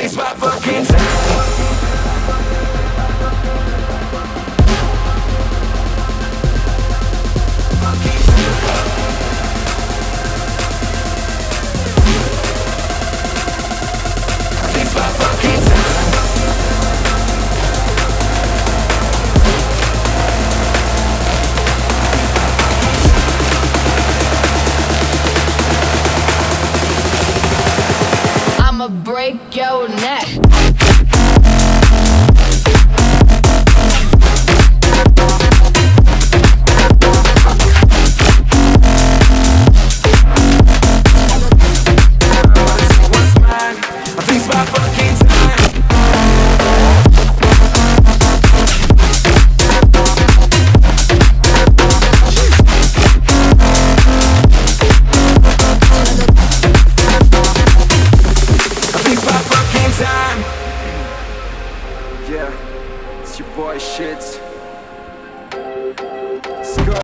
think it's about fucking time. I'ma break your neck. Yeah, it's your boy Shits.